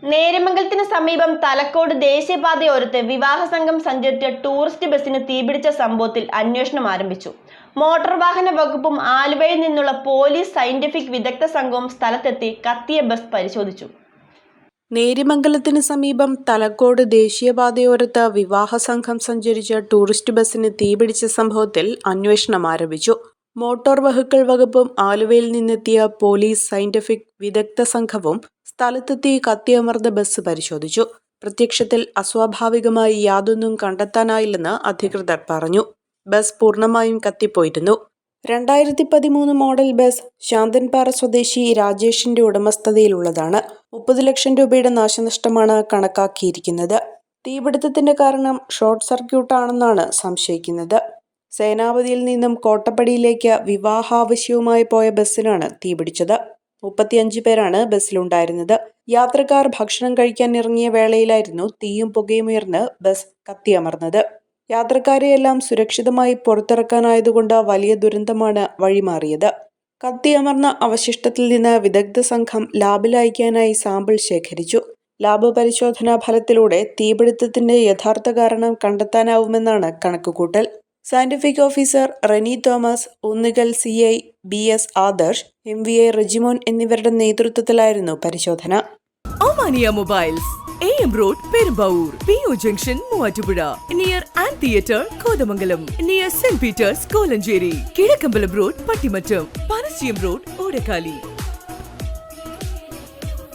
നേര്യമംഗലത്തിന് സമീപം തലക്കോട് ദേശീയപാതയോരത്ത് വിവാഹ സംഘം സഞ്ചരിച്ച ടൂറിസ്റ്റ് ബസിന് തീപിടിച്ച സംഭവത്തിൽ അന്വേഷണം ആരംഭിച്ചു. മോട്ടോർ വാഹന വകുപ്പും ആലുവയിൽ നിന്നുള്ള പോലീസ് സയന്റിഫിക് വിദഗ്ധ സംഘവും സ്ഥലത്തെത്തി കത്തിയ ബസ് പരിശോധിച്ചു. നേര്യമംഗലത്തിന് സമീപം തലക്കോട് ദേശീയപാതയോരത്ത് വിവാഹ സംഘം സഞ്ചരിച്ച ടൂറിസ്റ്റ് ബസിന് തീപിടിച്ച സംഭവത്തിൽ അന്വേഷണം ആരംഭിച്ചു. മോട്ടോർ വെഹിക്കിൾ വകുപ്പും ആലുവയിൽ നിന്നെത്തിയ പോലീസ് സയന്റിഫിക് വിദഗ്ധ സംഘവും സ്ഥലത്തെത്തി കത്തിയമർന്ന ബസ് പരിശോധിച്ചു. പ്രത്യക്ഷത്തിൽ അസ്വാഭാവികമായി യാതൊന്നും കണ്ടെത്താനായില്ലെന്ന് അധികൃതർ പറഞ്ഞു. ബസ് പൂർണ്ണമായും കത്തിപ്പോയിരുന്നു. 2013 മോഡൽ ബസ് ശാന്തൻപാറ സ്വദേശി രാജേഷിന്റെ ഉടമസ്ഥതയിലുള്ളതാണ്. 30 ലക്ഷം രൂപയുടെ നാശനഷ്ടമാണ് കണക്കാക്കിയിരിക്കുന്നത്. തീപിടുത്തത്തിന്റെ കാരണം ഷോർട്ട് സർക്യൂട്ടാണെന്നാണ് സംശയിക്കുന്നത്. സേനാപതിയിൽ നിന്നും കോട്ടപ്പടിയിലേക്ക് വിവാഹാവശ്യവുമായി പോയ ബസ്സിനാണ് തീപിടിച്ചത്. 35 പേരാണ് ബസ്സിലുണ്ടായിരുന്നത്. യാത്രക്കാർ ഭക്ഷണം കഴിക്കാൻ ഇറങ്ങിയ വേളയിലായിരുന്നു തീയും പുകയും ഉയർന്ന് ബസ് കത്തിയമർന്നത്. യാത്രക്കാരെയെല്ലാം സുരക്ഷിതമായി പുറത്തിറക്കാനായതുകൊണ്ട് വലിയ ദുരന്തമാണ് വഴിമാറിയത്. കത്തിയമർന്ന അവശിഷ്ടത്തിൽ നിന്ന് വിദഗ്ധ സംഘം ലാബിൽ അയക്കാനായി സാമ്പിൾ ശേഖരിച്ചു. ലാബ് പരിശോധനാ ഫലത്തിലൂടെ തീപിടുത്തത്തിന്റെ യഥാർത്ഥ കാരണം കണ്ടെത്താനാവുമെന്നാണ് കണക്കുകൂട്ടൽ. സയന്റിഫിക് ഓഫീസർ റെനി തോമസ്, ഒന്നുകൽ CI BS Adarsh, MVA Regimon എന്നിവരുടെ നേതൃത്വത്തിലായിരുന്നു പരിശോധന. Omania mobiles, AM road Perumbavoor, PO junction Muvattupuzha, near and theatre Kothamangalam, near saint Peter's Kolenchery, Kizhakkambalam road Pattimattam, പനശ്ശിയം റോഡ് ഓടക്കാലി.